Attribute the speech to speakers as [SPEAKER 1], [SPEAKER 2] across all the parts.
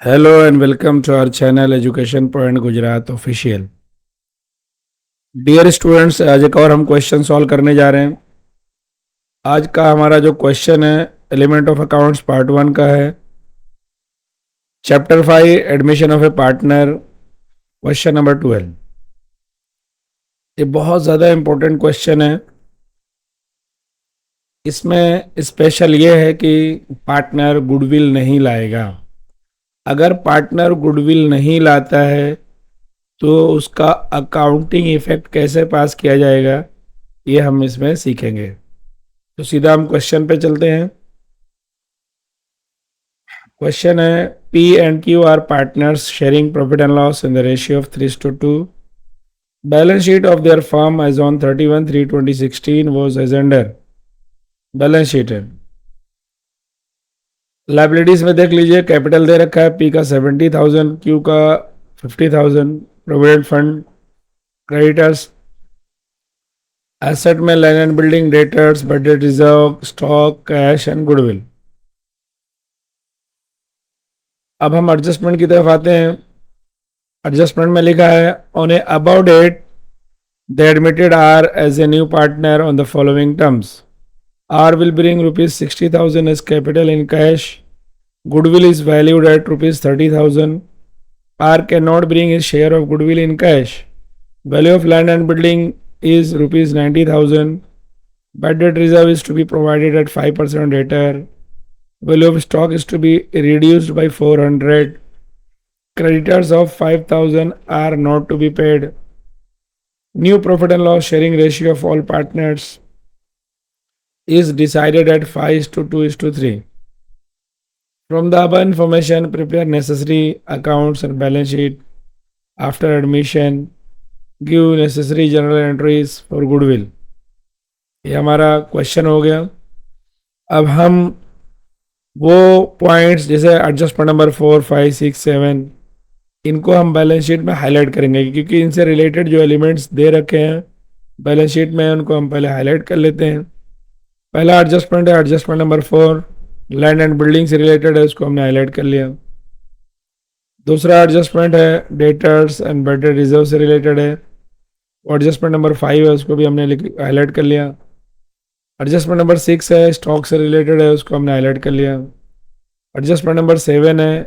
[SPEAKER 1] Hello and welcome to our channel education point Gujarat official. Dear students, आज एक और हम क्वेश्चन सॉल्व करने जा रहे हैं। आज का हमारा जो क्वेश्चन है एलिमेंट ऑफ अकाउंट्स पार्ट 1 का है। Chapter 5 admission of A partner, question number 12। ये बहुत ज़्यादा इम्पोर्टेंट क्वेश्चन है। इसमें स्पेशल ये है कि पार्टनर गुडविल नहीं लाएगा। अगर पार्टनर गुडविल नहीं लाता है तो उसका अकाउंटिंग इफेक्ट कैसे पास किया जाएगा, ये हम इसमें सीखेंगे। तो सीधा हम क्वेश्चन पे चलते हैं। क्वेश्चन है, P and Q are partners sharing profit and loss in the ratio of 3:2। Balance sheet of their firm as on 31/3/2016 was as under. Balance sheet है। लाइबिलिटीज में देख लीजिए, कैपिटल दे रखा है पी का 70,000, क्यू का 50,000। प्रोविडेंट फंड, क्रेडिटर्स, एसेट में land and building, debtors, budget reserve, stock, cash and goodwill. अब हम एडजस्टमेंट की तरफ आते हैं। एडजस्टमेंट में लिखा है, on a about date they admitted R as a new partner on the following terms. R will bring ₹60,000 as capital in cash. Goodwill is valued at ₹30,000। R can not bring his share of goodwill in cash. Value of land and building is ₹90,000. Bad debt reserve is to be provided at 5% on debtor. Value of stock is to be reduced by 400. Creditors of 5,000 are not to be paid. New profit and loss sharing ratio of all partners is decided at 5:2:3. From the above information, prepare necessary accounts and balance sheet. After admission, give necessary general entries for goodwill. ये हमारा question हो गया। अब हम वो points जैसे adjustment number 4, 5, 6, 7, इनको हम बैलेंस शीट में हाईलाइट करेंगे, क्योंकि इनसे रिलेटेड जो एलिमेंट्स दे रखे हैं बैलेंस शीट में उनको हम पहले हाईलाइट कर लेते हैं। पहला एडजस्टमेंट है adjustment number 4, land and building से रिलेटेड है, उसको हमने हाईलाइट कर लिया। दूसरा एडजस्टमेंट है डेटर्स एंड बजट रिजर्व से रिलेटेड है, एडजस्टमेंट नंबर 5 है, उसको भी हमने हाईलाइट कर लिया। एडजस्टमेंट नंबर 6 है, स्टॉक से रिलेटेड है, उसको हमने हाईलाइट कर लिया। एडजस्टमेंट नंबर 7 है,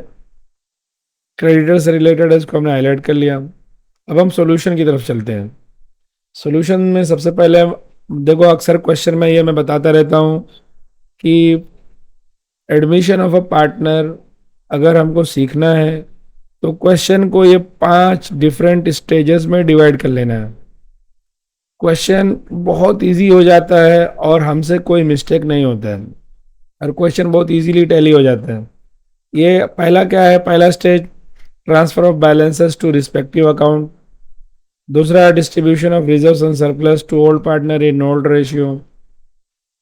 [SPEAKER 1] क्रेडिटर से रिलेटेड है, उसको हमने हाईलाइट कर लिया। अब हम सॉल्यूशन की तरफ चलते हैं। सॉल्यूशन में सबसे पहले देखो, अक्सर क्वेश्चन में ये मैं बताता रहता हूँ कि एडमिशन ऑफ अ पार्टनर अगर हमको सीखना है तो क्वेश्चन को ये 5 डिफरेंट स्टेजेस में डिवाइड कर लेना है। क्वेश्चन बहुत इजी हो जाता है और हमसे कोई मिस्टेक नहीं होता है और क्वेश्चन बहुत इजीली टैली हो जाता है। ये पहला क्या है, पहला stage transfer of balances to respective account. दूसरा distribution of reserves and surplus to old partner in old ratio.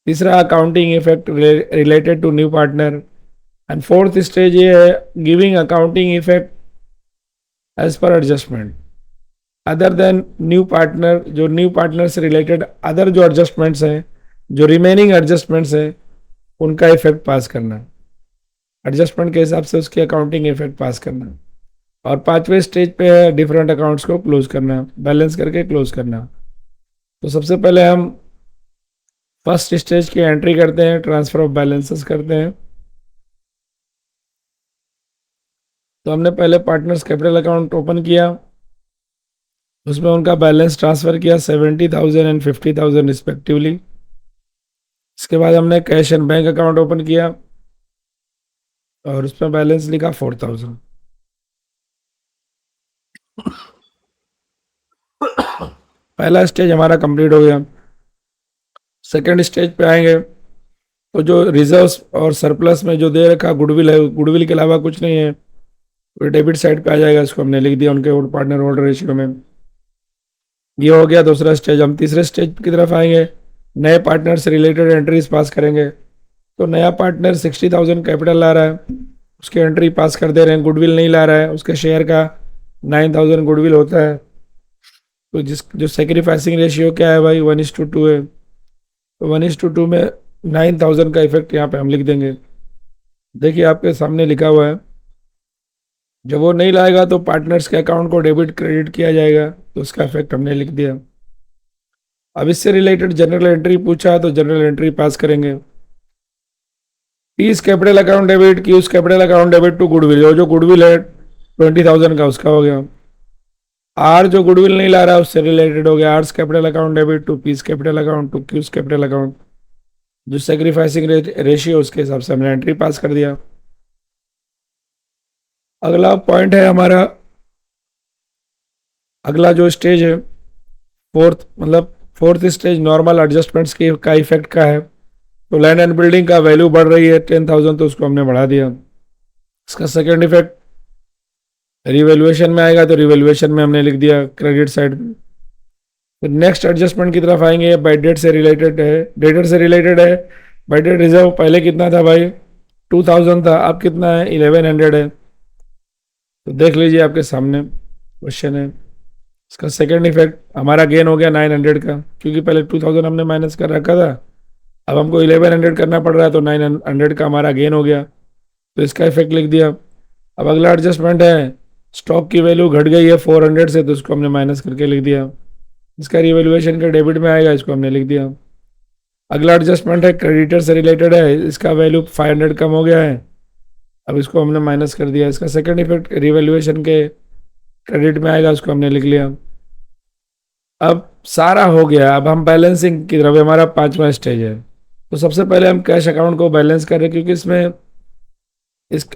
[SPEAKER 1] तीसरा accounting effect related to new partner. And fourth stage ये है giving accounting effect as per adjustment other than new partner. जो new partner से related other जो adjustments हैं, जो remaining adjustments हैं, उनका इफेक्ट पास करना, एडजस्टमेंट के हिसाब से उसकी अकाउंटिंग इफेक्ट पास करना। और 5वें स्टेज पे है डिफरेंट अकाउंट्स को क्लोज करना, बैलेंस करके क्लोज करना। तो सबसे पहले हम फर्स्ट स्टेज की एंट्री करते हैं, ट्रांसफर ऑफ बैलेंसेस करते हैं। तो हमने पहले पार्टनर्स कैपिटल अकाउंट ओपन किया, उसमें उनका बैलेंस ट्रांसफ़र किया 70,000 एंड 50,000 रिस्पेक्टिवली। इसके बाद हमने cash and bank account open किया और उसमें बैलेंस लिखा 4,000। पहला स्टेज हमारा कंप्लीट हो गया। सेकंड स्टेज पे आएंगे तो जो रिजर्व्स और सरप्लस में जो दे रखा गुडविल है, गुडविल के अलावा कुछ नहीं है, तो डेबिट साइड पे आ जाएगा। इसको हमने लिख दिया उनके पार्टनर होल्डर रेशियो में। ये हो गया दूसरा स्टेज। हम तीसरे स्टेज की तरफ आएंगे, नए पार्टनर से रिलेटेड एंट्रीज पास करेंगे। तो नया पार्टनर 60,000 कैपिटल ला रहा है, उसकी एंट्री पास कर दे रहे हैं। गुडविल नहीं ला रहा है, उसके शेयर का 9,000 गुडविल होता है। तो जो सेक्रीफाइसिंग रेशियो क्या है भाई, 1:2 है। तो 1:2 में 9,000 का इफेक्ट यहाँ पे हम लिख देंगे। देखिए आपके सामने लिखा हुआ है जब वो नहीं लाएगा तो पार्टनर्स के अकाउंट को डेबिट क्रेडिट किया जाएगा, तो उसका इफेक्ट हमने लिख दिया। अब इससे रिलेटेड जनरल एंट्री पूछा तो जनरल एंट्री पास करेंगे। P's capital account debit, Q's capital account debit to goodwill, जो गुडविल है 20,000 का उसका हो गया। आर जो गुडविल नहीं ला रहा उससे रिलेटेड हो गया, R's capital account debit to P's capital account to Q's capital account, जो सेक्रीफाइसिंग रेशियो उसके हिसाब से हमने एंट्री पास कर दिया। अगला पॉइंट है हमारा, अगला जो स्टेज है फोर्थ स्टेज नॉर्मल एडजस्टमेंट्स की का इफेक्ट का है। तो लैंड एंड बिल्डिंग का वैल्यू बढ़ रही है 10,000, तो उसको हमने बढ़ा दिया। इसका सेकेंड इफेक्ट रिवैल्यूएशन में आएगा, तो रिवैल्यूएशन में हमने लिख दिया क्रेडिट साइड में। तो नेक्स्ट एडजस्टमेंट की तरफ आएंगे, बाय डेट से रिलेटेड है, डेटर से रिलेटेड है। बाय डेट रिजर्व पहले कितना था भाई, 2,000 था, अब कितना है 1,100 है। तो देख लीजिए आपके सामने क्वेश्चन है। इसका सेकेंड इफेक्ट हमारा गेन हो गया 900 का, क्योंकि पहले 2,000 हमने माइनस कर रखा था, अब हमको 1,100 करना पड़ रहा है, तो 900 का हमारा गेन हो गया, तो इसका इफेक्ट लिख दिया। अब अगला एडजस्टमेंट है, स्टॉक की वैल्यू घट गई है 400 से, तो उसको हमने माइनस करके लिख दिया। इसका रिवैल्यूएशन के डेबिट में आएगा, इसको हमने लिख दिया। अगला एडजस्टमेंट है क्रेडिटर से रिलेटेड है, इसका वैल्यू 500 कम हो गया है, अब इसको हमने माइनस कर दिया। इसका सेकंड इफेक्ट रिवैल्यूएशन के क्रेडिट में आएगा, उसको हमने लिख लिया। अब सारा हो गया, अब हम बैलेंसिंग की तरफ, हमारा 5वां स्टेज है। तो सबसे पहले हम कैश अकाउंट को बैलेंस करें, क्योंकि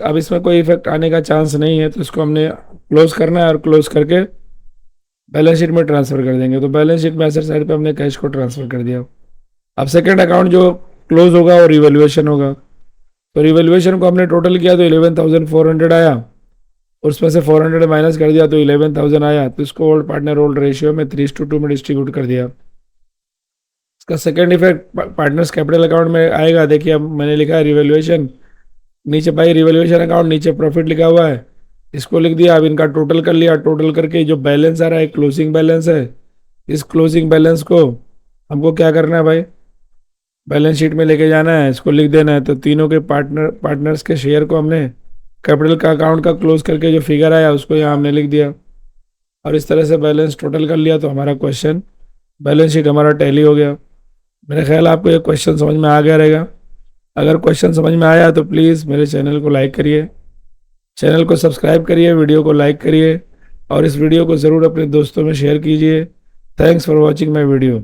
[SPEAKER 1] अब इसमें कोई इफेक्ट आने का चांस नहीं है, तो इसको हमने क्लोज करना है और क्लोज करके बैलेंस शीट में ट्रांसफर कर देंगे। तो बैलेंस शीट में एसेट साइड पे हमने कैश को ट्रांसफर कर दिया। अब सेकंड अकाउंट जो क्लोज होगा वो रिवैल्यूएशन होगा। तो रिवैल्यूएशन को हमने टोटल किया तो 11,400 आया, और उसमें से 400 माइनस कर दिया तो 11,000 आया। तो इसको ओल्ड पार्टनर ओल्ड रेशियो में 3:2 में डिस्ट्रीब्यूट कर दिया। इसका second effect partners capital account में आएगा। देखिए अब मैंने लिखा है रिवैल्यूएशन, नीचे बाई रिवैल्यूएशन अकाउंट, नीचे प्रॉफिट लिखा हुआ है, इसको लिख दिया। अब इनका टोटल कर लिया, टोटल करके जो बैलेंस आ रहा है क्लोजिंग बैलेंस है, इस क्लोजिंग बैलेंस को हमको क्या करना है भाई, बैलेंस शीट में लेके जाना है, इसको लिख देना है। तो तीनों के पार्टनर्स के शेयर को हमने कैपिटल का अकाउंट का क्लोज करके जो फिगर आया उसको यहाँ हमने लिख दिया, और इस तरह से बैलेंस टोटल कर लिया। तो हमारा क्वेश्चन बैलेंस शीट हमारा टैली हो गया। मेरा ख्याल आपको ये क्वेश्चन समझ में आ गया रहेगा। अगर क्वेश्चन समझ में आया तो प्लीज़ मेरे चैनल को लाइक करिए, चैनल को सब्सक्राइब करिए, वीडियो को लाइक करिए, और इस वीडियो को ज़रूर अपने दोस्तों में शेयर कीजिए। Thanks for watching my video.